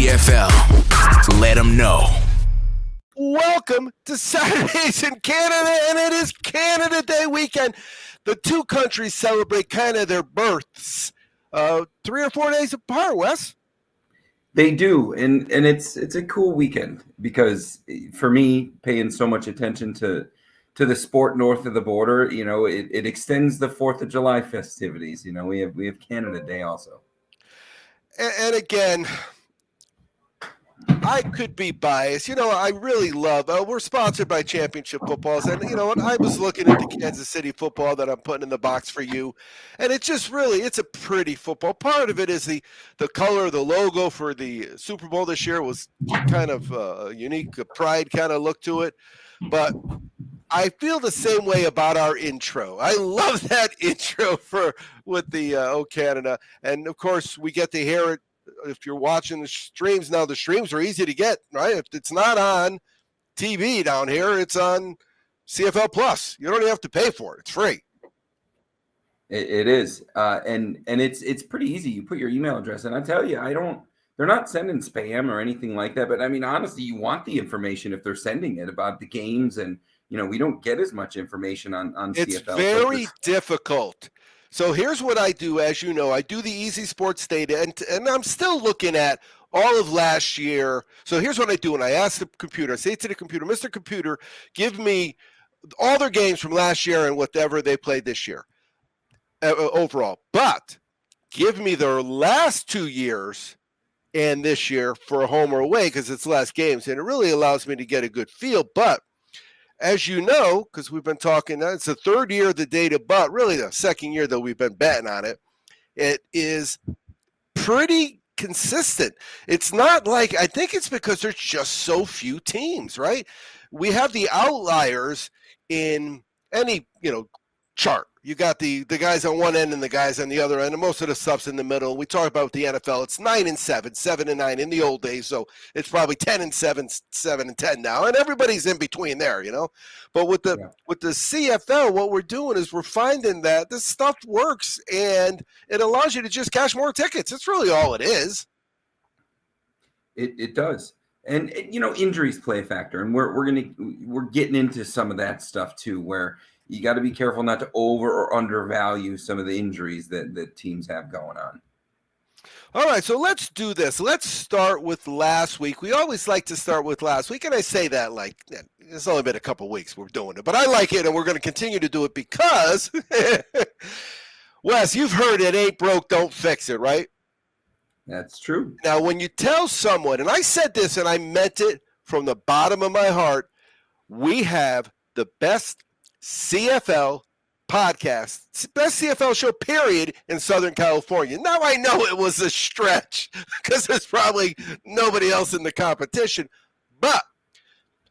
CFL. Let them know. Welcome to Saturdays in Canada, and it is Canada Day weekend. The two countries celebrate kind of their births 3 or 4 days apart, Wes. They do, and it's a cool weekend because for me, paying so much attention to the sport north of the border, you know, it extends the 4th of July festivities. You know, we have Canada Day also. And again, I could be biased. You know, I really love, we're sponsored by Championship Footballs. And you know what? I was looking at the Kansas City football that I'm putting in the box for you. And it's just really, it's a pretty football. Part of it is the color, the logo for the Super Bowl this year was kind of a unique pride kind of look to it. But I feel the same way about our intro. I love that intro with the O Canada. And of course, we get to hear it. If you're watching the streams now, the streams are easy to get, right? If it's not on TV down here, it's on CFL Plus. You don't even have to pay for it; it's free. It is, and it's pretty easy. You put your email address, and I tell you, they're not sending spam or anything like that. But I mean, honestly, you want the information if they're sending it about the games, and you know, we don't get as much information on it's CFL. It's very difficult. So here's what I do. As you know, I do the Easy Sports data, and I'm still looking at all of last year. So here's what I do. And I ask the computer, I say to the computer, Mr. Computer, give me all their games from last year and whatever they played this year overall. But give me their last 2 years and this year for a home or away because it's less games. And it really allows me to get a good feel. But as you know, because we've been talking, it's the third year of the data, but really the second year that we've been betting on it. It is pretty consistent. It's not like, I think it's because there's just so few teams, right? We have the outliers in any, chart. You got the guys on one end and the guys on the other end, and most of the stuff's in the middle. We talk about the NFL. It's 9-7, 7-9 in the old days, so it's probably 10-7, 7-10 now, and everybody's in between there, But with the CFL, what we're doing is we're finding that this stuff works, and it allows you to just cash more tickets. That's really all it is. It does. And injuries play a factor, and we're getting into some of that stuff too, where you got to be careful not to over or undervalue some of the injuries that teams have going on. All right, so let's do this. Let's start with last week. We always like to start with last week, and I say that like it's only been a couple of weeks we're doing it, but I like it, and we're going to continue to do it because, Wes, you've heard it ain't broke, don't fix it, right? That's true. Now, when you tell someone, and I said this and I meant it from the bottom of my heart, we have the best CFL podcast, best CFL show, period, in Southern California. Now, I know it was a stretch because there's probably nobody else in the competition. But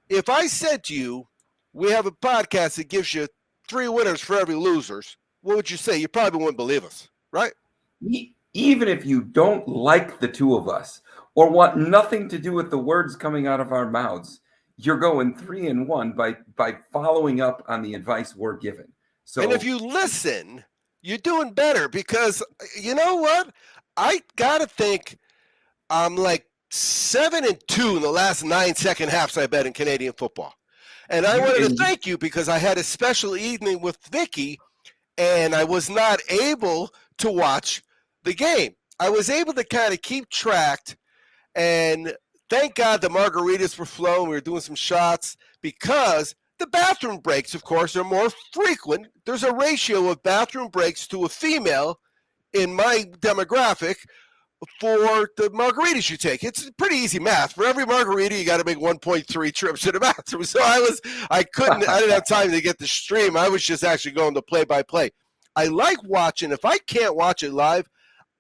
if I said to you, we have a podcast that gives you 3 winners for every losers, what would you say? You probably wouldn't believe us, right? Even if you don't like the two of us or want nothing to do with the words coming out of our mouths, you're going 3-1 by following up on the advice we're given. So, and if you listen, you're doing better because you know what? I gotta think I'm like 7-2 in the last 9 second halves I bet in Canadian football. And I wanted to thank you because I had a special evening with Vicky and I was not able to watch the game. I was able to kind of keep track, and thank God the margaritas were flowing. We were doing some shots because the bathroom breaks, of course, are more frequent. There's a ratio of bathroom breaks to a female in my demographic for the margaritas you take. It's pretty easy math. For every margarita, you got to make 1.3 trips to the bathroom. So I didn't have time to get the stream. I was just actually going to play-by-play. I like watching. If I can't watch it live,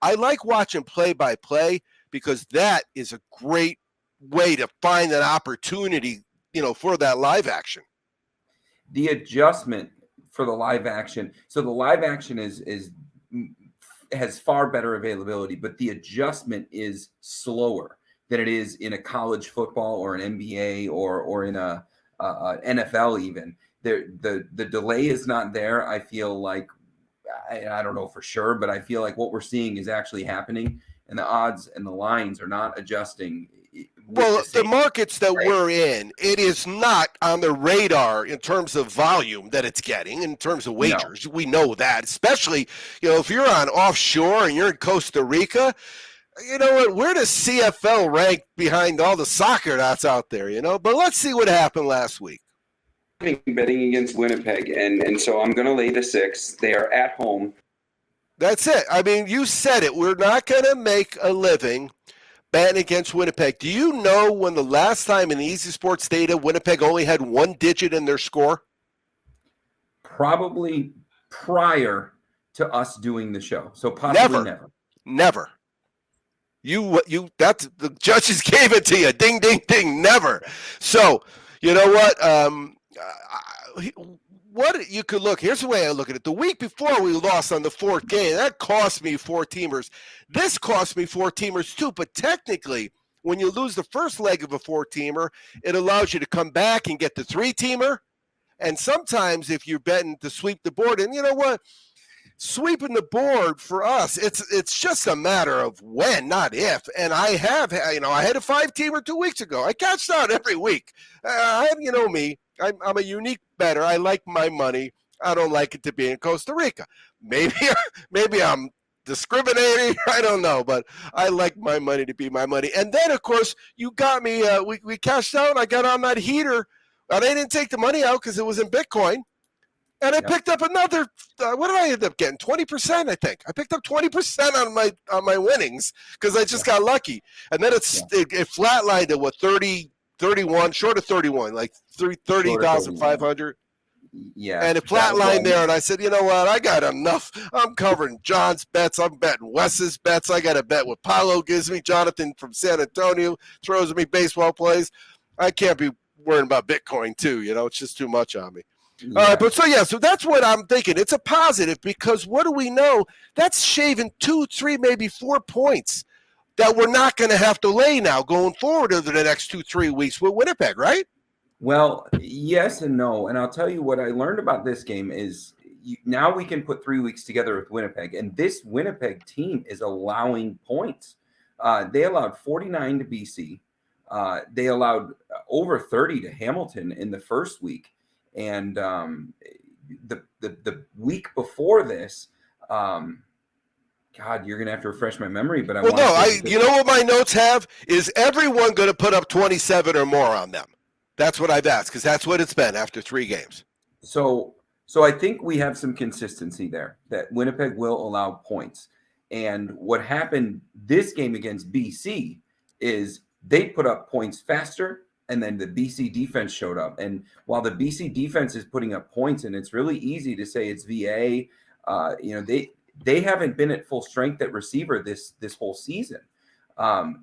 I like watching play-by-play because that is a great way to find an opportunity, for that live action. The adjustment for the live action. So the live action has far better availability, but the adjustment is slower than it is in a college football or an NBA or in a NFL even. The delay is not there. I feel like, I don't know for sure, but I feel like what we're seeing is actually happening. and the odds and the lines are not adjusting. Well, the markets that we're in, it is not on the radar in terms of volume that it's getting, in terms of wagers. No. We know that, especially, if you're on offshore and you're in Costa Rica, you know what? Where does CFL rank behind all the soccer that's out there, But let's see what happened last week. Betting against Winnipeg, and so I'm going to lay the 6. They are at home. That's it. I mean, you said it. We're not going to make a living betting against Winnipeg. Do you know when the last time in the Easy Sports data Winnipeg only had 1 digit in their score? Probably prior to us doing the show. So possibly never. That's the judges gave it to you. Ding, ding, ding. Never. So, you know what? What you could look, here's the way I look at it. The week before we lost on the 4th game, that cost me 4 teamers. This cost me 4 teamers too, but technically, when you lose the first leg of a 4-teamer, it allows you to come back and get the 3-teamer. And sometimes if you're betting to sweep the board, and you know what? Sweeping the board for us, it's just a matter of when, not if. And I have, I had a 5-teamer 2 weeks ago. I cashed out every week. You know me. I'm a unique bettor. I like my money. I don't like it to be in Costa Rica. Maybe I'm discriminating. I don't know, but I like my money to be my money. And then, of course, you got me. We cashed out. I got on that heater, and I didn't take the money out because it was in Bitcoin. And I picked up another. What did I end up getting? 20%, I think. I picked up 20% on my winnings because I just got lucky. And then it flatlined at what 31, short of 31, like 30,500. Yeah. And it flatlined there, and I said, you know what? I got enough. I'm covering John's bets. I'm betting Wes's bets. I got a bet what Paulo gives me. Jonathan from San Antonio throws me baseball plays. I can't be worrying about Bitcoin too. It's just too much on me. Yeah. All right, so that's what I'm thinking. It's a positive because what do we know? That's shaving 2, 3, maybe 4 points that we're not going to have to lay now going forward over the next 2, 3 weeks with Winnipeg, right? Well, yes and no. And I'll tell you what I learned about this game is now we can put 3 weeks together with Winnipeg, and this Winnipeg team is allowing points. They allowed 49 to BC. They allowed over 30 to Hamilton in the first week. And the week before this, God, you're gonna have to refresh my memory. But you know what my notes have is everyone going to put up 27 or more on them. That's what I've asked because that's what it's been after 3 games. So I think we have some consistency there that Winnipeg will allow points. And what happened this game against BC is they put up points faster. And then the BC defense showed up. And while the BC defense is putting up points, and it's really easy to say it's VA, they haven't been at full strength at receiver this whole season.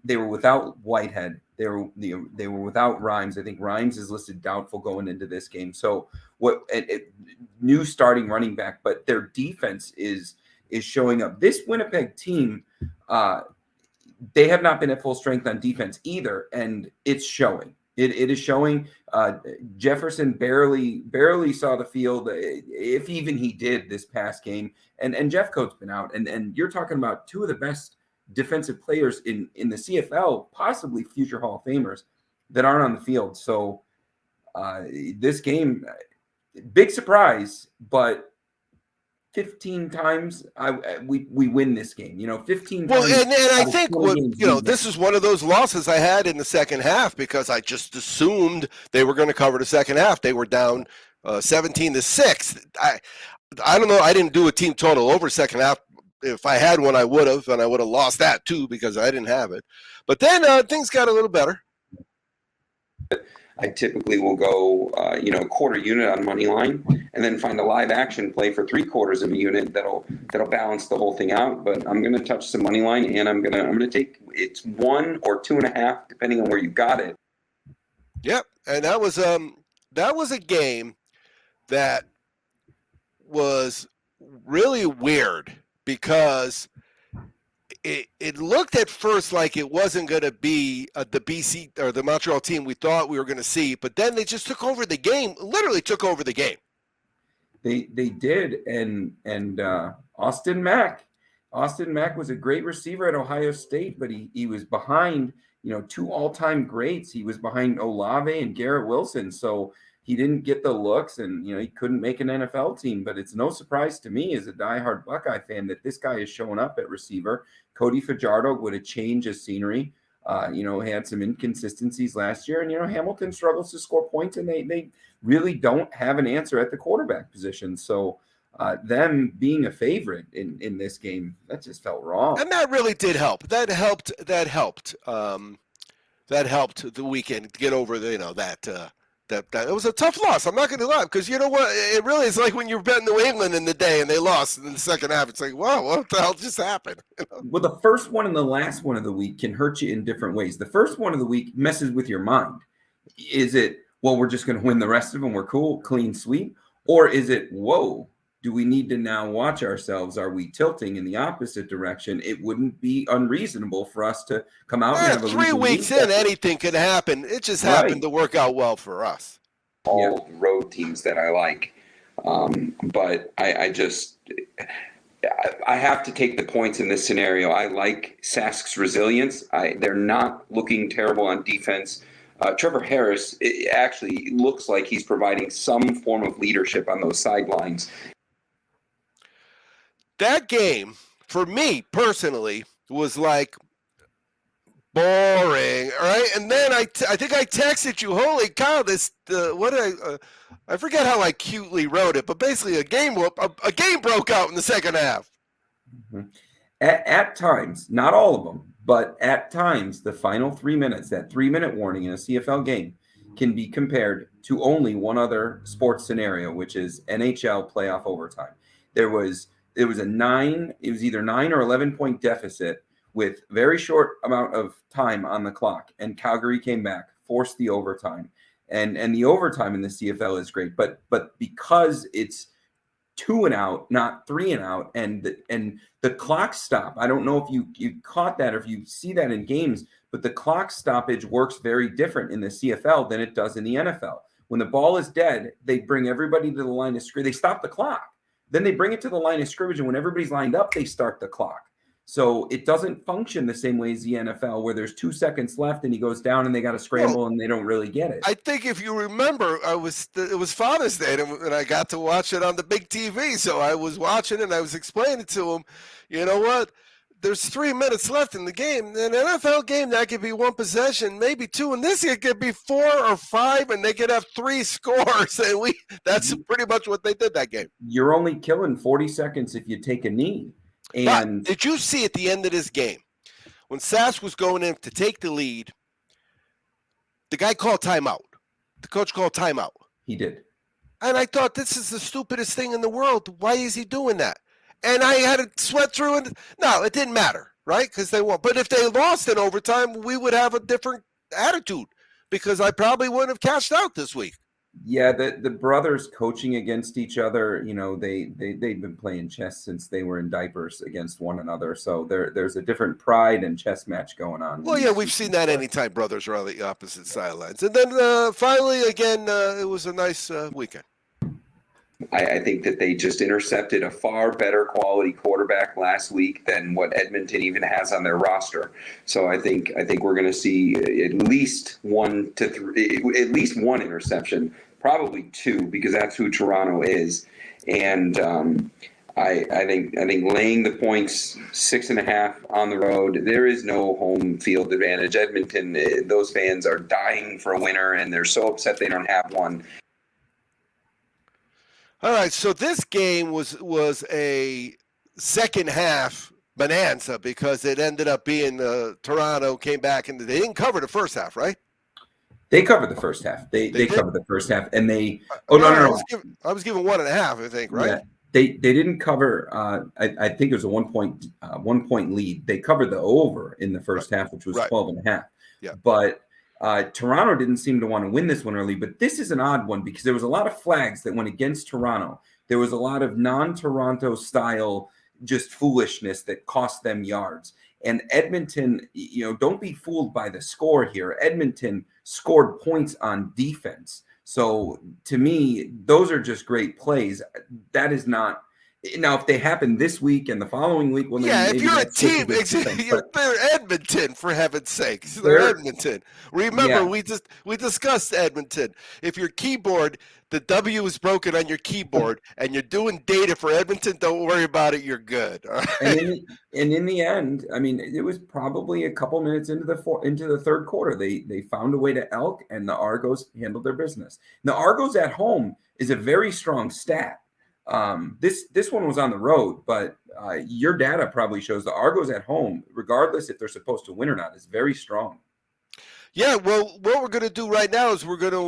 They were without Whitehead. They were without Rhymes. I think Rhymes is listed doubtful going into this game. So new starting running back, but their defense is showing up. This Winnipeg team, they have not been at full strength on defense either, and it's showing. It is showing. Jefferson barely saw the field, if even he did this past game. And Jeffcoat's been out. And you're talking about 2 of the best defensive players in the CFL, possibly future Hall of Famers, that aren't on the field. So this game, big surprise, but 15 times we win this game, 15 times. Well, and I think this is one of those losses I had in the second half because I just assumed they were going to cover the second half. They were down 17-6. I don't know. I didn't do a team total over second half. If I had one, I would have, and I would have lost that too because I didn't have it. But then things got a little better. I typically will go, quarter unit on money line, and then find a live action play for 3/4 of a unit that'll balance the whole thing out. But I'm going to touch some money line, and I'm going to take it's 1 or 2.5 depending on where you got it. Yep, and that was a game that was really weird because it looked at first like it wasn't going to be the BC or the Montreal team we thought we were going to see, but then they just took over the game, literally took over the game. They did, and Austin Mack Austin Mack was a great receiver at Ohio State, but he was behind, two all-time greats. He was behind Olave and Garrett Wilson. So he didn't get the looks, and he couldn't make an NFL team. But it's no surprise to me as a diehard Buckeye fan that this guy is showing up at receiver. Cody Fajardo would have changed his scenery. Had some inconsistencies last year, and Hamilton struggles to score points, and they really don't have an answer at the quarterback position. So them being a favorite in this game, that just felt wrong. And that really did help. That helped the weekend to get over that it was a tough loss. I'm not going to lie, because you know what? It really is like when you're betting New England in the day and they lost in the second half. It's like, wow, what the hell just happened? Well, the first one and the last one of the week can hurt you in different ways. The first one of the week messes with your mind. Is it, well, we're just going to win the rest of them, we're cool, clean sweep? Or is it, whoa, do we need to now watch ourselves? Are we tilting in the opposite direction? It wouldn't be unreasonable for us to come out and have a 3 weeks in, anything could happen. It just happened to work out well for us. All road teams that I like. But I have to take the points in this scenario. I like Sask's resilience. They're not looking terrible on defense. Trevor Harris, it actually looks like he's providing some form of leadership on those sidelines. That game, for me personally, was like boring, right? And then I think I texted you, holy cow, I forget how I cutely wrote it, but basically a game broke out in the second half. Mm-hmm. At times, not all of them, but at times, the final 3 minutes, that 3-minute warning in a CFL game, can be compared to only one other sports scenario, which is NHL playoff overtime. It was either 9 or 11 point deficit with very short amount of time on the clock, and Calgary came back, forced the overtime, and the overtime in the CFL is great, but because it's 2 and out, not 3 and out, and the clock stop. I don't know if you caught that or if you see that in games, but the clock stoppage works very different in the CFL than it does in the NFL. When the ball is dead, they bring everybody to the line of scrimmage. They stop the clock. Then they bring it to the line of scrimmage, and when everybody's lined up, they start the clock. So it doesn't function the same way as the NFL, where there's 2 seconds left and he goes down and they got to scramble and they don't really get it. I think if you remember, it was Father's Day and I got to watch it on the big TV. So I was watching and I was explaining to him, you know what? There's 3 minutes left in the game. In an NFL game, that could be 1 possession, maybe 2. And this it could be 4 or 5, and they could have 3 scores. And that's pretty much what they did that game. You're only killing 40 seconds if you take a knee. And but did you see at the end of this game, when Sask was going in to take the lead, the guy called timeout. The coach called timeout. He did. And I thought, this is the stupidest thing in the world. Why is he doing that? And I had to sweat through it. No, it didn't matter, right? Because they won. But if they lost in overtime, we would have a different attitude, because I probably wouldn't have cashed out this week. Yeah, the brothers coaching against each other, they've been playing chess since they were in diapers against one another. So there's a different pride and chess match going on. Well, yeah, we've seen that anytime brothers are on the opposite sidelines. And then finally, again, it was a nice weekend. I think that they just intercepted a far better quality quarterback last week than what Edmonton even has on their roster. So I think we're going to see at least 1 to 3, at least 1 interception, probably 2, because that's who Toronto is. And I think laying the points 6.5 on the road, there is no home field advantage. Edmonton, those fans are dying for a winner, and they're so upset they don't have one. All right, so this game was a second half bonanza, because it ended up being Toronto came back and they didn't cover the first half, right? They covered the first half. They covered the first half, and they. No. I was given 1.5, I think, right? Yeah, they didn't cover. I think it was a 1 point lead. They covered the over in the first half, which was 12.5. Yeah, but. Toronto didn't seem to want to win this one early, but this is an odd one because there was a lot of flags that went against Toronto. There was a lot of non-Toronto style just foolishness that cost them yards. And Edmonton, don't be fooled by the score here. Edmonton scored points on defense. So to me, those are just great plays. That is not Now, if they happen this week and the following week, well, then Yeah, if maybe you're a that's such team, good difference. But they're Edmonton, for heaven's sakes. They're they're Edmonton. Remember, yeah. we discussed Edmonton. If your keyboard, the W is broken on your keyboard, and you're doing data for Edmonton, don't worry about it. You're good. All right? And in the end, I mean, it was probably a couple minutes into the third quarter. They found a way to elk, and the Argos handled their business. The Argos at home is a very strong stat. This one was on the road, but your data probably shows the Argos at home, regardless if they're supposed to win or not, is very strong. Yeah, well, what we're going to do right now is we're going to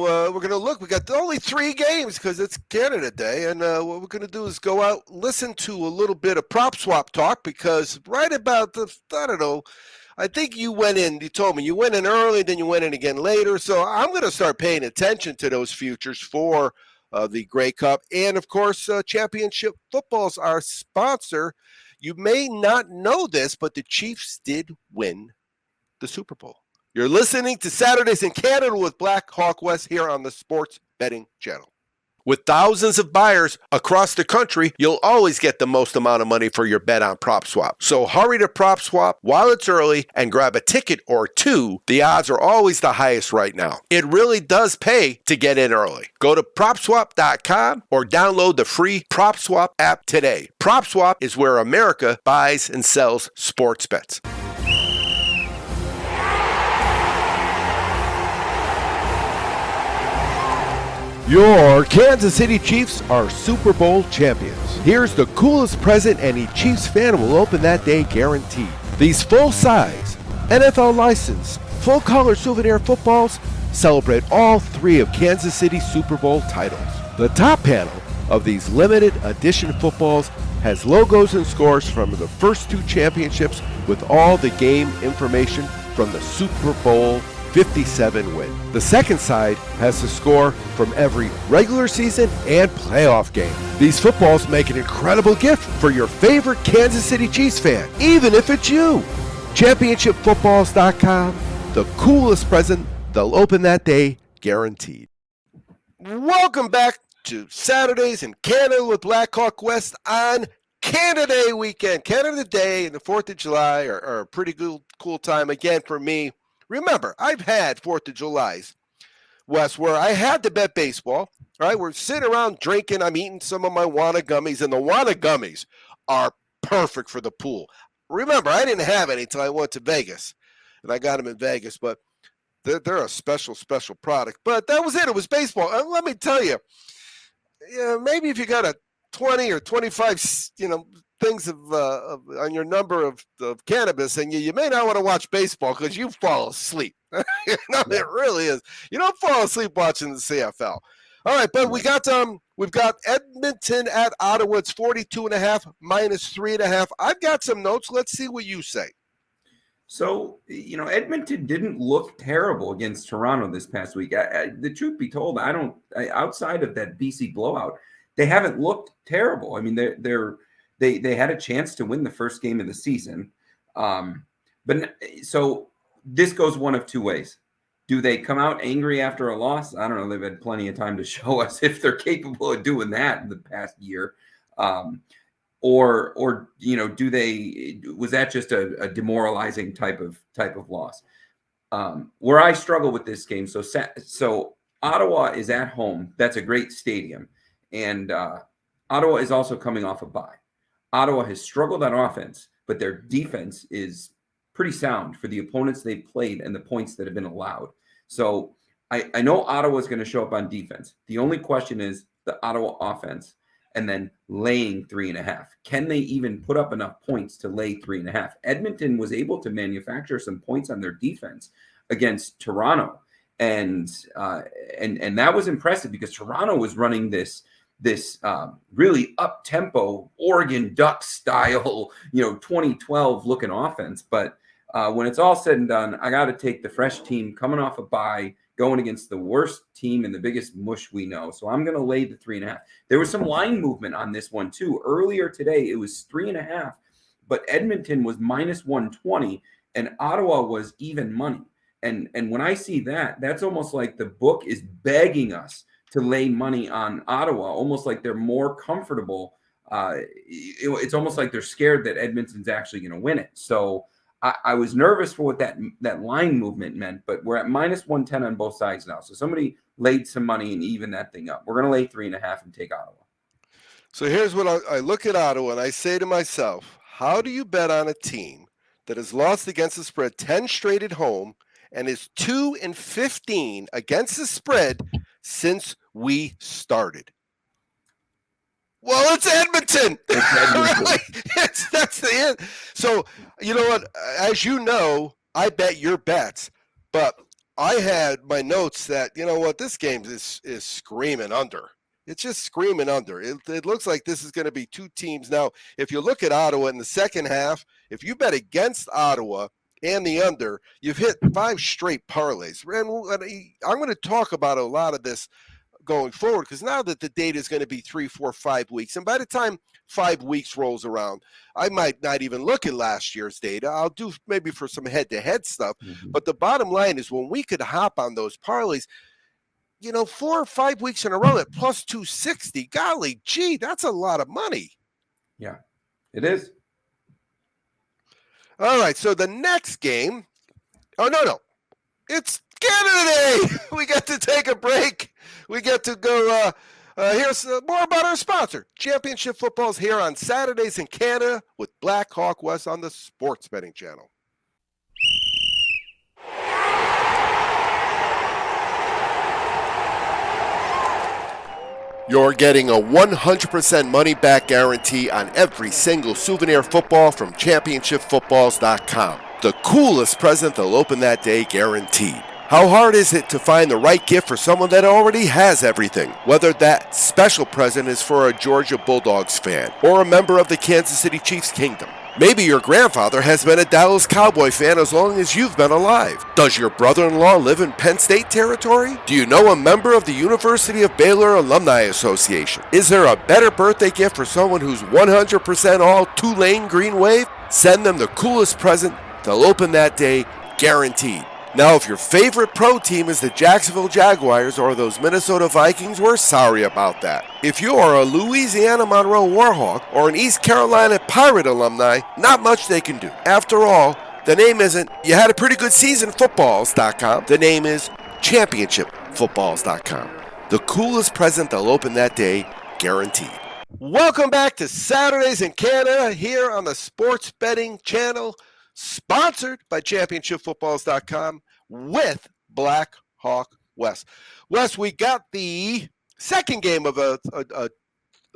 look. We got only 3 games because it's Canada Day, and what we're going to do is go out, listen to a little bit of prop swap talk, because right about I don't know, I think you told me you went in early, then you went in again later. So I'm going to start paying attention to those futures for the Grey Cup, and of course, Championship Football's our sponsor. You may not know this, but the Chiefs did win the Super Bowl. You're listening to Saturdays in Canada with Black Hawk West here on the Sports Betting Channel. With thousands of buyers across the country, you'll always get the most amount of money for your bet on PropSwap. So hurry to PropSwap while it's early and grab a ticket or 2. The odds are always the highest right now. It really does pay to get in early. Go to PropSwap.com or download the free PropSwap app today. PropSwap is where America buys and sells sports bets. Your Kansas City Chiefs are Super Bowl champions. Here's the coolest present any Chiefs fan will open that day guaranteed. These full-size, NFL licensed, full-color souvenir footballs celebrate all 3 of Kansas City's Super Bowl titles. The top panel of these limited edition footballs has logos and scores from the first 2 championships with all the game information from the Super Bowl 57 win. The second side has the score from every regular season and playoff game. These footballs make an incredible gift for your favorite Kansas City Chiefs fan, even if it's you. ChampionshipFootballs.com, the coolest present they'll open that day, guaranteed. Welcome back to Saturdays in Canada with Black Hawk West on Canada Day weekend. Canada Day and the 4th of July are a pretty cool time again for me. Remember, I've had 4th of July's, Wes, where I had to bet baseball, right? We're sitting around drinking. I'm eating some of my Wana gummies, and the Wana gummies are perfect for the pool. Remember, I didn't have any until I went to Vegas, and I got them in Vegas, but they're a special product. But that was it. It was baseball. And let me tell you, maybe if you got a 20 or 25, things on your number of cannabis, and you may not want to watch baseball because you fall asleep. It really is. You don't fall asleep watching the CFL. All right, but we've got Edmonton at Ottawa. It's 42.5 minus 3.5. I've got some notes. Let's see what you say. So, Edmonton didn't look terrible against Toronto this past week. The truth be told, outside of that BC blowout, they haven't looked terrible. I mean, they had a chance to win the first game of the season. So this goes one of 2 ways. Do they come out angry after a loss? I don't know. They've had plenty of time to show us if they're capable of doing that in the past year. Or was that just a demoralizing type of loss? Where I struggle with this game. So Ottawa is at home. That's a great stadium. And Ottawa is also coming off a bye. Ottawa has struggled on offense, but their defense is pretty sound for the opponents they've played and the points that have been allowed. So I know Ottawa is going to show up on defense. The only question is the Ottawa offense and then laying 3.5. Can they even put up enough points to lay 3.5? Edmonton was able to manufacture some points on their defense against Toronto. And that was impressive because Toronto was running this really up-tempo Oregon Ducks style, 2012 looking offense. But when it's all said and done, I got to take the fresh team coming off a bye, going against the worst team and the biggest mush we know. So I'm going to lay the 3.5. There was some line movement on this one too. Earlier today, it was 3.5, but Edmonton was minus 120 and Ottawa was even money. And when I see that, that's almost like the book is begging us to lay money on Ottawa, almost like they're more comfortable it's almost like they're scared that Edmonton's actually going to win it. So I was nervous for what that line movement meant, but we're at minus 110 on both sides now. So somebody laid some money and even that thing up. We're going to lay 3.5 and take Ottawa. So here's what I look at Ottawa and I say to myself, how do you bet on a team that has lost against the spread 10 straight at home and is 2-15 against the spread since we started? Well, it's Edmonton. That's the end. So, you know what? As you know, I bet your bets, but I had my notes that, you know what, this game is screaming under. It's just screaming under. It looks like this is going to be two teams. Now, if you look at Ottawa in the second half, if you bet against Ottawa and the under, you've hit 5 straight parlays. And I'm going to talk about a lot of this going forward, because now that the data is going to be 3, 4, 5 weeks, and by the time 5 weeks rolls around, I might not even look at last year's data. I'll do maybe for some head-to-head stuff. Mm-hmm. But the bottom line is when we could hop on those parlays, 4 or 5 weeks in a row at plus 260, golly gee, that's a lot of money. Yeah, it is. All right, so the next game, it's Canada Day. We get to take a break. We get to go, here's more about our sponsor. Championship Football's here on Saturdays in Canada with Black Hawk West on the Sports Betting Channel. You're getting a 100% money-back guarantee on every single souvenir football from ChampionshipFootballs.com. The coolest present they'll open that day, guaranteed. How hard is it to find the right gift for someone that already has everything? Whether that special present is for a Georgia Bulldogs fan or a member of the Kansas City Chiefs kingdom. Maybe your grandfather has been a Dallas Cowboy fan as long as you've been alive. Does your brother-in-law live in Penn State territory? Do you know a member of the University of Baylor Alumni Association? Is there a better birthday gift for someone who's 100% all Tulane Green Wave? Send them the coolest present. They'll open that day, guaranteed. Now, if your favorite pro team is the Jacksonville Jaguars or those Minnesota Vikings, we're sorry about that. If you are a Louisiana Monroe Warhawk or an East Carolina Pirate alumni, not much they can do. After all, the name isn't You Had a Pretty Good Season Footballs.com. The name is ChampionshipFootballs.com. The coolest present they'll open that day, guaranteed. Welcome back to Saturdays in Canada here on the Sports Betting Channel, sponsored by ChampionshipFootballs.com with Black Hawk West. Wes, we got the second game of a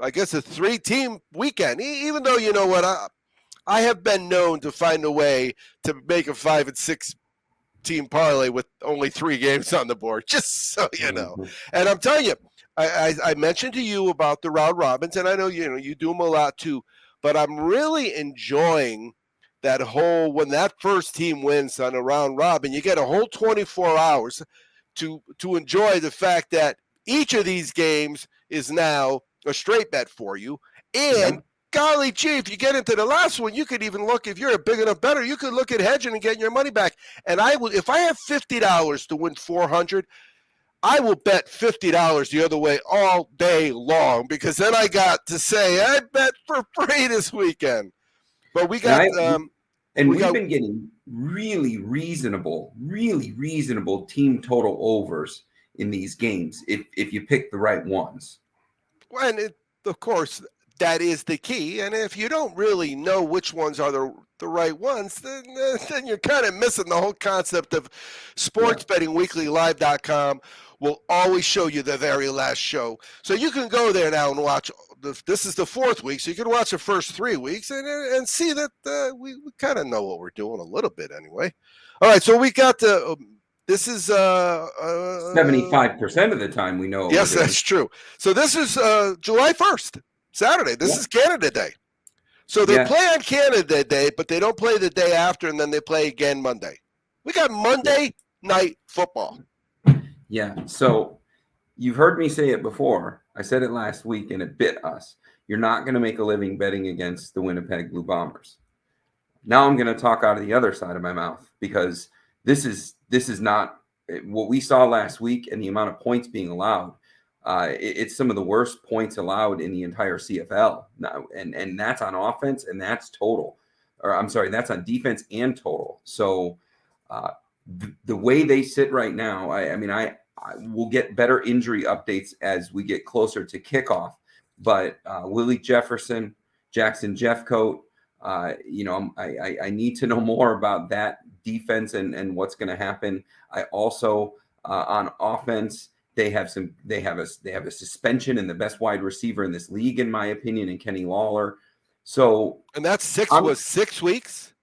3-team weekend. Even though, you know what, I have been known to find a way to make a 5 and 6 team parlay with only 3 games on the board, just so you know. And I'm telling you, I mentioned to you about the round robins, and I know you do them a lot too, but I'm really enjoying that whole, when that first team wins on a round robin, you get a whole 24 hours to enjoy the fact that each of these games is now a straight bet for you. And golly gee, if you get into the last one, you could even look, if you're a big enough bettor, you could look at hedging and getting your money back. And if I have $50 to win 400, I will bet $50 the other way all day long, because then I got to say I bet for free this weekend. But we got, we've been getting really reasonable team total overs in these games if you pick the right ones. Well, and of course, that is the key. And if you don't really know which ones are the right ones, then you're kind of missing the whole concept of SportsBettingWeeklyLive.com will always show you the very last show. So you can go there now and watch. This is the 4th week, so you can watch the first 3 weeks and see that we kind of know what we're doing a little bit anyway. All right, so we got this is 75% of the time we know. Yes, that's true. So this is July 1st, Saturday. This is Canada Day. So they play on Canada Day, but they don't play the day after, and then they play again Monday. We got Monday night football. Yeah, so you've heard me say it before. I said it last week, and it bit us. You're not going to make a living betting against the Winnipeg Blue Bombers. Now I'm going to talk out of the other side of my mouth, because this is not what we saw last week, and the amount of points being allowed It's some of the worst points allowed in the entire CFL now, and that's on offense and that's total, or I'm sorry, that's on defense and total. So the way they sit right now, I will get better injury updates as we get closer to kickoff. But Willie Jefferson, Jackson Jeffcoat, I need to know more about that defense and what's going to happen. I also on offense. They have a suspension in the best wide receiver in this league, in my opinion, in Kenny Lawler. So, and that's 6 weeks.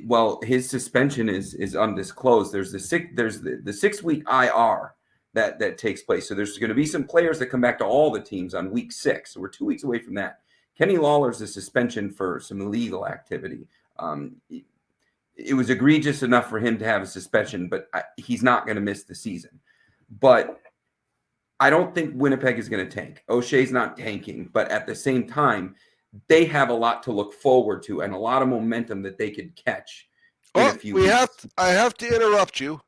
Well, his suspension is undisclosed. There's the 6 week IR that takes place. So there's going to be some players that come back to all the teams on week 6. So we're 2 weeks away from that. Kenny Lawler's a suspension for some illegal activity. It was egregious enough for him to have a suspension, but he's not going to miss the season. But I don't think Winnipeg is going to tank. O'Shea's not tanking, but at the same time, they have a lot to look forward to and a lot of momentum that they could catch in a few weeks. I have to interrupt you.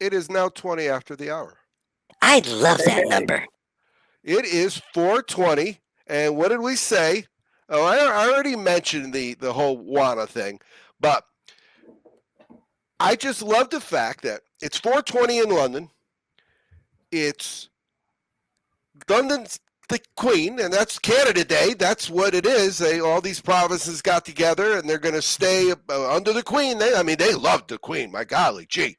It is now 20 after the hour. I love that number. It is 4:20, and what did we say? Oh, I already mentioned the whole WANA thing, but I just love the fact that it's 4:20 in London. It's London's the Queen, and that's Canada Day. That's what it is. All these provinces got together, and they're going to stay under the Queen. They loved the Queen. My golly, gee.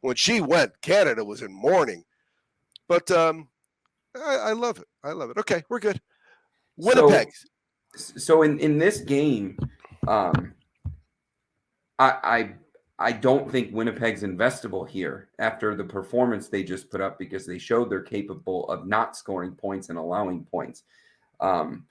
When she went, Canada was in mourning. But I love it. I love it. Okay, we're good. Winnipeg. So in this game, I don't think Winnipeg's investable here after the performance they just put up, because they showed they're capable of not scoring points and allowing points. We're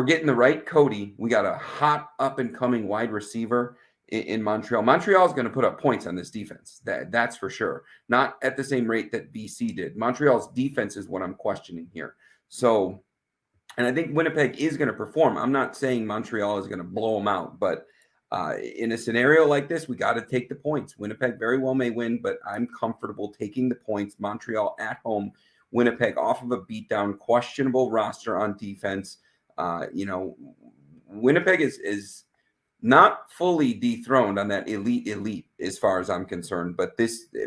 getting the right Cody. We got a hot up-and-coming wide receiver in Montreal. Montreal is going to put up points on this defense. That's for sure. Not at the same rate that BC did. Montreal's defense is what I'm questioning here. So, and I think Winnipeg is going to perform. I'm not saying Montreal is going to blow them out, but in a scenario like this, we got to take the points. Winnipeg very well may win, but I'm comfortable taking the points. Montreal at home, Winnipeg off of a beatdown, questionable roster on defense. Winnipeg is not fully dethroned on that elite as far as I'm concerned, but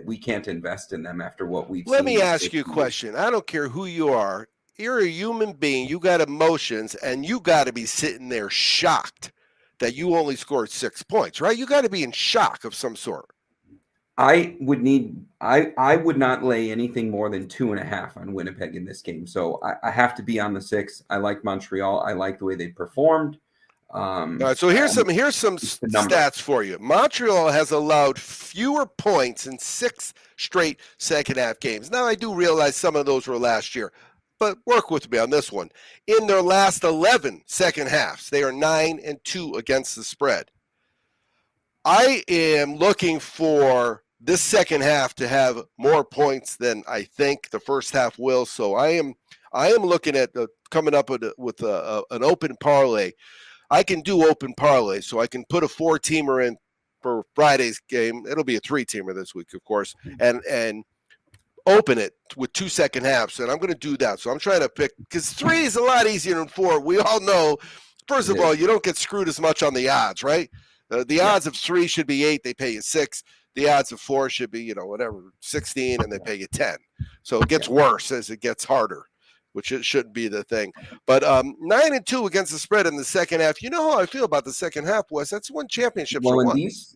we can't invest in them after what we've seen. Let me ask you a question. I don't care who you are. You're a human being. You got emotions, and you got to be sitting there shocked that you only scored 6 points, right? You got to be in shock of some sort. I would not lay anything more than 2.5 on Winnipeg in this game. So I have to be on the 6. I like Montreal. I like the way they performed. All right, so here's some stats for you. Montreal has allowed fewer points in 6 straight second half games. Now, I do realize some of those were last year, but work with me on this one. In their last 11 second halves, they are 9-2 against the spread. I am looking for this second half to have more points than I think the first half will. So I am looking at coming up with an open parlay. I can do open parlay, so I can put a 4-teamer in for Friday's game. It'll be a 3-teamer this week, of course, and open it with 2 second halves, and I'm going to do that. So I'm trying to pick, because 3 is a lot easier than 4. We all know, first of all, you don't get screwed as much on the odds, right? The odds of 3 should be 8, they pay you 6. The odds of 4 should be, 16, and they pay you 10. So it gets worse as it gets harder, which it shouldn't be the thing. But 9-2 against the spread in the second half. You know how I feel about the second half, Wes. That's one championship. Well,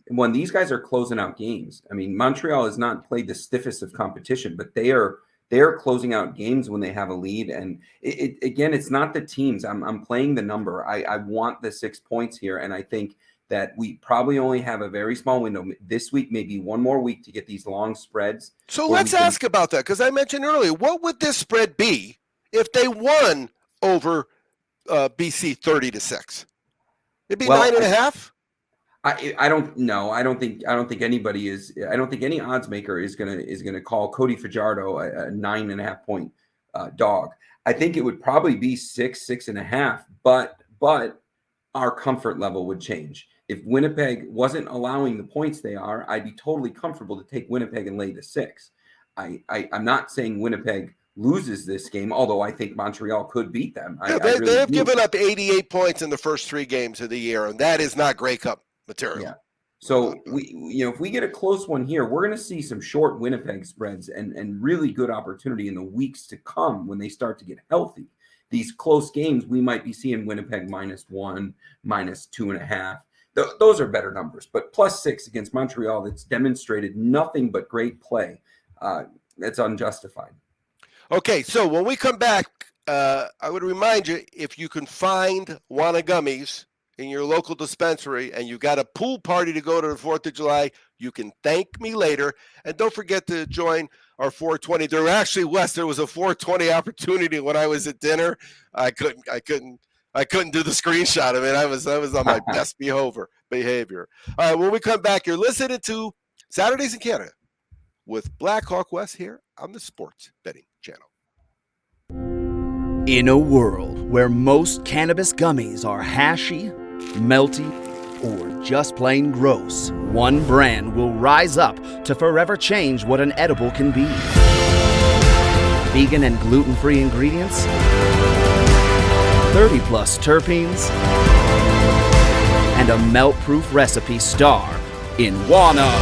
when these guys are closing out games, Montreal has not played the stiffest of competition, but they are closing out games when they have a lead. And again, it's not the teams. I'm playing the number. I want the 6 points here, and I think that we probably only have a very small window this week, maybe one more week to get these long spreads. So let's ask about that, because I mentioned earlier, what would this spread be if they won over BC 30-6? It'd be 9.5. I don't know. I don't think anybody is. I don't think any odds maker is gonna call Cody Fajardo a 9.5 point dog. I think it would probably be 6.5. But our comfort level would change. If Winnipeg wasn't allowing the points they are, I'd be totally comfortable to take Winnipeg and lay the 6. I'm not saying Winnipeg loses this game, although I think Montreal could beat them. Yeah, they have given up 88 points in the first 3 games of the year, and that is not Grey Cup material. Yeah. So if we get a close one here, we're going to see some short Winnipeg spreads and really good opportunity in the weeks to come when they start to get healthy. These close games, we might be seeing Winnipeg -1, -2.5. Those are better numbers, but +6 against Montreal, that's demonstrated nothing but great play. That's unjustified. Okay, so when we come back, I would remind you, if you can find Wana gummies in your local dispensary and you got a pool party to go to the 4th of July, you can thank me later. And don't forget to join our 420. There actually, Wes, there was a 420 opportunity when I was at dinner. I couldn't do the screenshot of it. I was on my best behavior. All right, when we come back, you're listening to Saturdays in Canada with Black Hawk West here on the Sports Betting Channel. In a world where most cannabis gummies are hashy, melty, or just plain gross, one brand will rise up to forever change what an edible can be. Vegan and gluten-free ingredients, 30-plus terpenes, and a melt-proof recipe star in Wana.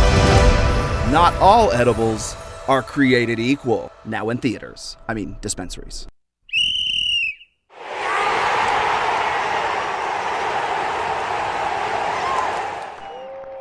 Not all edibles are created equal. Now in theaters. Dispensaries.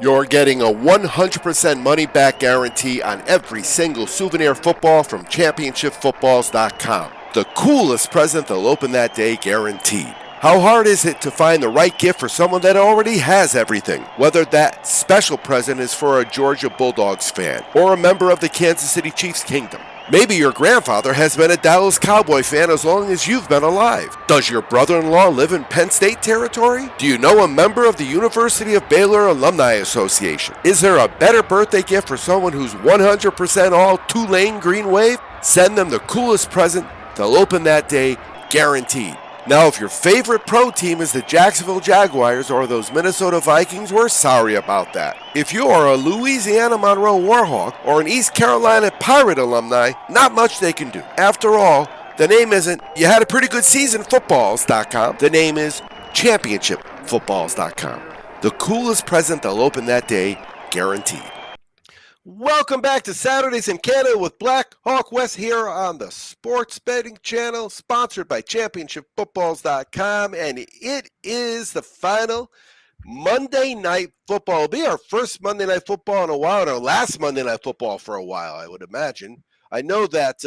You're getting a 100% money-back guarantee on every single souvenir football from ChampionshipFootballs.com. The coolest present they'll open that day, guaranteed. How hard is it to find the right gift for someone that already has everything? Whether that special present is for a Georgia Bulldogs fan or a member of the Kansas City Chiefs kingdom. Maybe your grandfather has been a Dallas Cowboy fan as long as you've been alive. Does your brother-in-law live in Penn State territory? Do you know a member of the University of Baylor Alumni Association? Is there a better birthday gift for someone who's 100% all Tulane Green Wave? Send them the coolest present they'll open that day, guaranteed. Now, if your favorite pro team is the Jacksonville Jaguars or those Minnesota Vikings, we're sorry about that. If you are a Louisiana Monroe Warhawk or an East Carolina Pirate alumni, not much they can do. After all, the name isn't You Had a Pretty Good Season Footballs.com. The name is ChampionshipFootballs.com. The coolest present they'll open that day, guaranteed. Welcome back to Saturdays in Canada with Black Hawk West here on the Sports Betting Channel, sponsored by ChampionshipFootballs.com, and it is the final Monday Night Football. It'll be our first Monday Night Football in a while, and our last Monday Night Football for a while, I would imagine. I know that,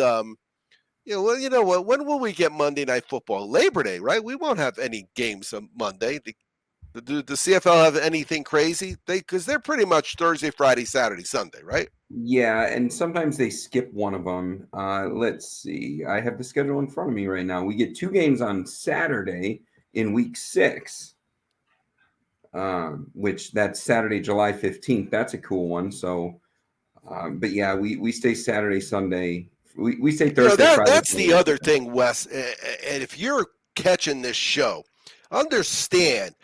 you know what? When will we get Monday Night Football? Labor Day, right? We won't have any games on Monday. Do the CFL have anything crazy? Because they're pretty much Thursday, Friday, Saturday, Sunday, right? Yeah, and sometimes they skip one of them. Let's see. I have the schedule in front of me right now. We get 2 games on Saturday in week 6, which that's Saturday, July 15th. That's a cool one. So, but yeah, we stay Saturday, Sunday. We stay Thursday, Friday. That's Sunday. The other thing, Wes. And if you're catching this show, understand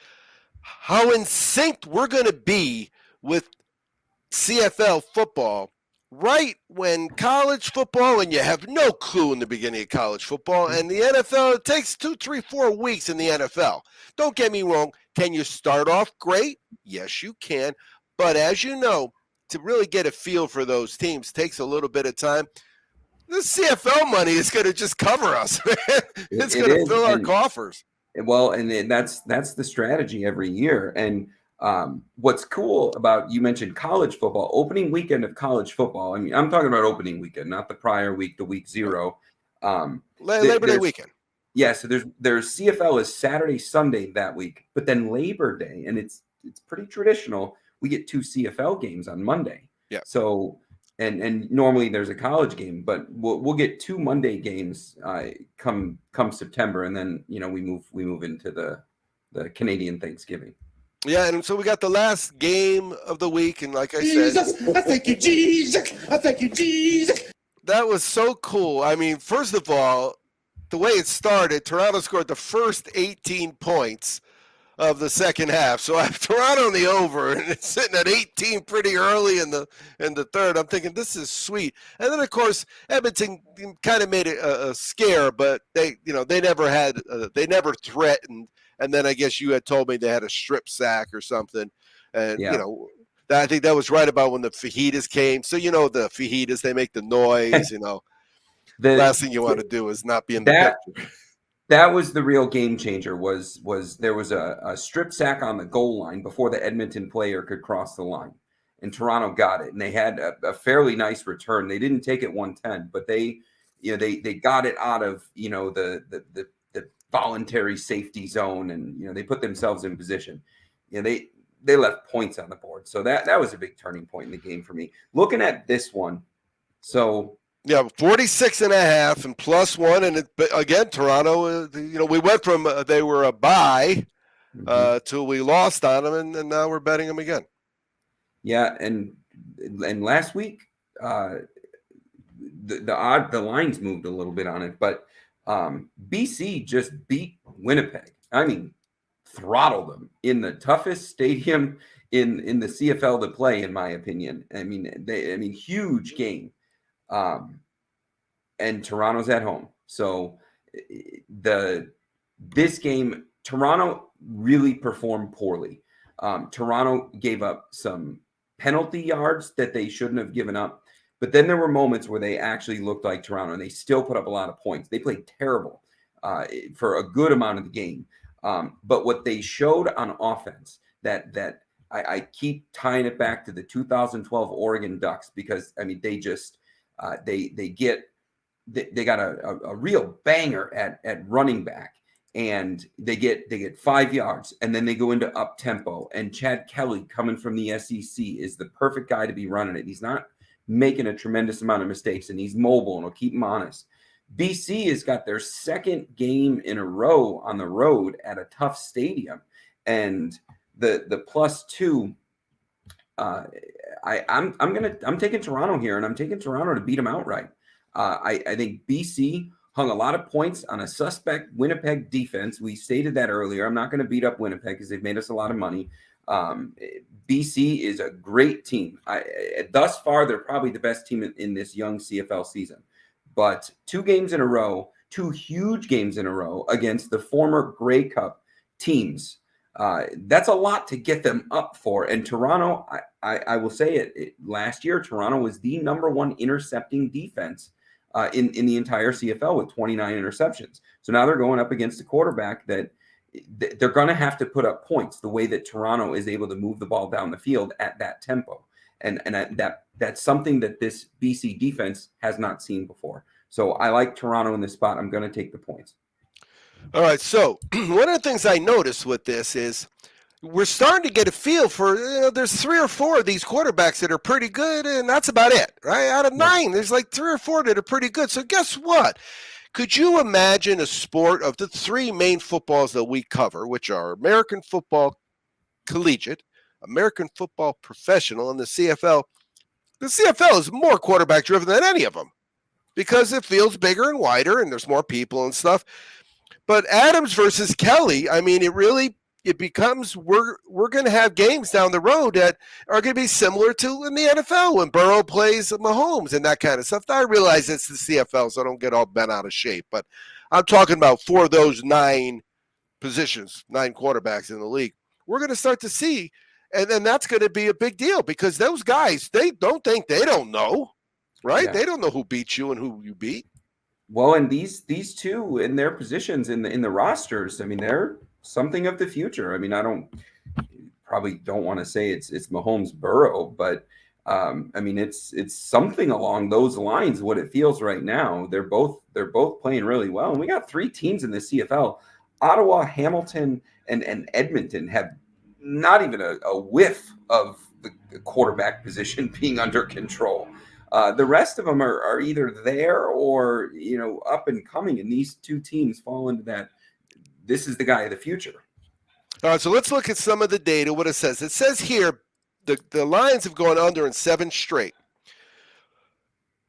how in sync we're going to be with CFL football right when college football, and you have no clue in the beginning of college football, and the NFL, it takes 2, 3, 4 weeks in the NFL. Don't get me wrong. Can you start off great? Yes, you can. But as you know, to really get a feel for those teams takes a little bit of time. The CFL money is going to just cover us. It's going to fill our coffers. Well, and that's the strategy every year. And what's cool about, you mentioned college football, opening weekend of college football. I mean, I'm talking about opening weekend, not the prior week, the week 0. Labor Day weekend. Yeah, so there's CFL is Saturday, Sunday that week, but then Labor Day, and it's pretty traditional. We get 2 CFL games on Monday. Yeah. So and normally there's a college game, but we'll get 2 Monday games come September, and then we move into the Canadian Thanksgiving. Yeah, and so we got the last game of the week, and like I Jesus, said, I thank you, Jesus. I thank you, Jesus. That was so cool. I mean, first of all, the way it started, Toronto scored the first 18 points of the second half. So I have Toronto on the over, and it's sitting at 18 pretty early in the third. I'm thinking this is sweet. And then of course Edmonton kind of made it a scare, but they never threatened. And then I guess you had told me they had a strip sack or something, and I think that was right about when the fajitas came. So the fajitas, they make the noise. The last thing you want to do is not be in the picture. That was the real game changer. Was there was a strip sack on the goal line before the Edmonton player could cross the line, and Toronto got it, and they had a fairly nice return. They didn't take it 110, but they got it out of the voluntary safety zone, and they put themselves in position. They left points on the board, so that was a big turning point in the game for me. Looking at this one, so. Yeah, 46.5 and +1. And again, Toronto, we went from they were a bye till we lost on them, and now we're betting them again. Yeah, and last week, the lines moved a little bit on it, but BC just beat Winnipeg. I mean, throttled them in the toughest stadium in the CFL to play, in my opinion. I mean, huge game. And Toronto's at home. So this game, Toronto really performed poorly. Toronto gave up some penalty yards that they shouldn't have given up. But then there were moments where they actually looked like Toronto, and they still put up a lot of points. They played terrible for a good amount of the game. But what they showed on offense, that I keep tying it back to the 2012 Oregon Ducks, because they just they got a real banger at running back, and they get 5 yards, and then they go into up tempo, and Chad Kelly, coming from the SEC, is the perfect guy to be running it. He's not making a tremendous amount of mistakes, and he's mobile, and he'll keep him honest. BC has got their second game in a row on the road at a tough stadium, and the +2. I'm taking Toronto here, and I'm taking Toronto to beat them outright. I think BC hung a lot of points on a suspect Winnipeg defense. We stated that earlier. I'm not going to beat up Winnipeg because they've made us a lot of money. BC is a great team. Thus far, they're probably the best team in this young CFL season. But 2 games in a row, 2 huge games in a row against the former Grey Cup teams. That's a lot to get them up for. And Toronto, I will say it, last year, Toronto was the #1 intercepting defense in the entire CFL with 29 interceptions. So now they're going up against a quarterback that they're going to have to put up points the way that Toronto is able to move the ball down the field at that tempo. And that's something that this BC defense has not seen before. So I like Toronto in this spot. I'm going to take the points. All right. So one of the things I noticed with this is we're starting to get a feel for, there's 3 or 4 of these quarterbacks that are pretty good, and that's about it, right? Out of 9, there's like 3 or 4 that are pretty good. So guess what? Could you imagine a sport of the 3 main footballs that we cover, which are American football collegiate, American football professional, and the CFL? The CFL is more quarterback driven than any of them because it feels bigger and wider and there's more people and stuff. But Adams versus Kelly, it becomes we're going to have games down the road that are going to be similar to in the NFL when Burrow plays Mahomes and that kind of stuff. I realize it's the CFL, so I don't get all bent out of shape. But I'm talking about for those 9 positions, 9 quarterbacks in the league, we're going to start to see. And then that's going to be a big deal because those guys, they don't know, right? Yeah. They don't know who beat you and who you beat. Well, and these 2 in their positions in the rosters, they're something of the future. I probably don't want to say it's Mahomes Burrow, but it's something along those lines. What it feels right now, they're both playing really well, and we got 3 teams in the CFL. Ottawa, Hamilton, and Edmonton have not even a whiff of the quarterback position being under control. The rest of them are either there or up and coming, and these 2 teams fall into that. This is the guy of the future. All right, so let's look at some of the data, what it says. It says here the Lions have gone under in 7 straight.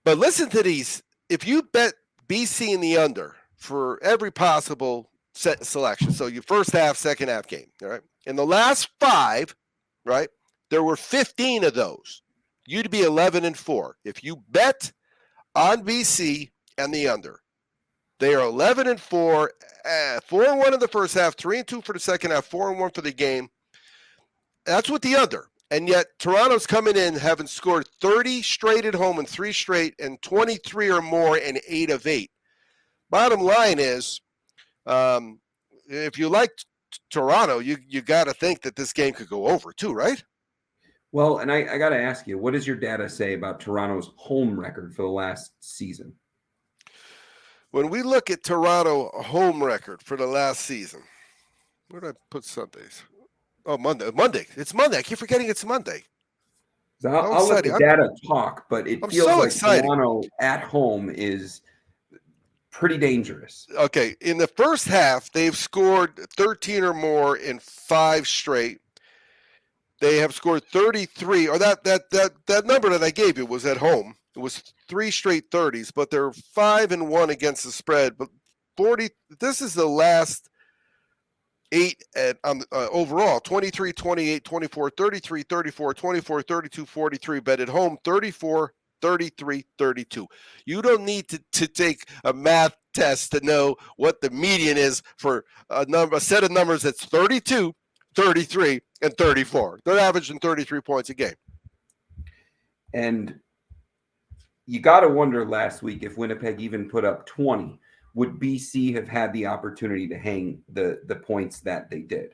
But listen to these. If you bet BC in the under for every possible selection. So your first half, second half game. All right. In the last 5, right, there were 15 of those. You'd be 11-4 if you bet on BC and the under. They are 11-4, 4-1 in the first half, 3-2 for the second half, 4-1 for the game. That's with the under. And yet Toronto's coming in having scored 30 straight at home and 3 straight and 23 or more in 8 of 8. Bottom line is, if you like Toronto, you got to think that this game could go over too, right? Well, and I got to ask you, what does your data say about Toronto's home record for the last season? When we look at Toronto home record for the last season, where did I put Sundays? Oh, Monday. It's Monday. I keep forgetting it's Monday. So I'll let the data talk, but it feels so like excited. Toronto at home is pretty dangerous. Okay, in the first half, they've scored 13 or more in 5 straight. They have scored 33, or that number that I gave you was at home. It was 3 straight 30s, but they're 5-1 against the spread. But 40. This is the last 8 overall: 23, 28, 24, 33, 34, 24, 32, 43. Bet at home: 34, 33, 32. You don't need to take a math test to know what the median is for a set of numbers that's 32, 33, and 34. They're averaging 33 points a game. And you got to wonder last week if Winnipeg even put up 20, would BC have had the opportunity to hang the points that they did?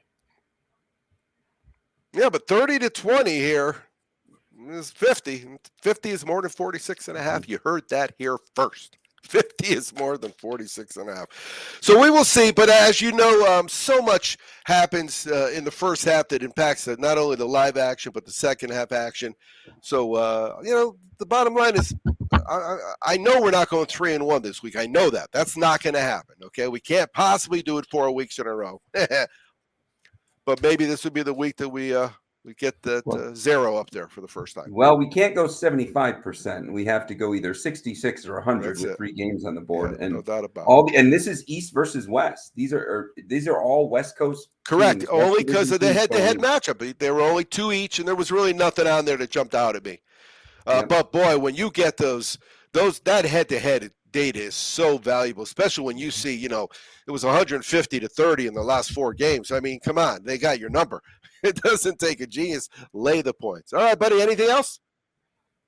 Yeah, but 30-20 here is 50. 50 is more than 46.5. You heard that here first. 50 is more than 46.5. So we will see. But as you know, so much happens in the first half that impacts not only the live action, but the second half action. So, the bottom line is I know we're not going 3-1 this week. I know that. That's not going to happen, okay? We can't possibly do it 4 weeks in a row. But maybe this would be the week that we get the 0 up there for the first time. Well, we can't go 75%. We have to go either 66 or 100 That's with it. 3 games on the board. Yeah, and no doubt about it. and this is East versus West. These are all West Coast. Correct. teams, Only West because of the Division head-to-head teams. matchup. There were only 2 each, and there was really nothing on there that jumped out at me. But boy, when you get that head-to-head data is so valuable, especially when you see, it was 150-30 in the last 4 games. I mean, come on, they got your number. It doesn't take a genius. Lay the points. All right, buddy. Anything else?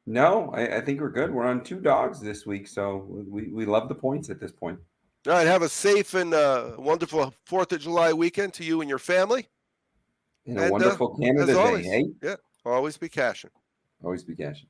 No, I think we're good. We're on 2 dogs this week, so we love the points at this point. All right. Have a safe and wonderful 4th of July weekend to you and your family. And a wonderful Canada as always, Day, hey? Yeah, always be cashing. Always be cashing.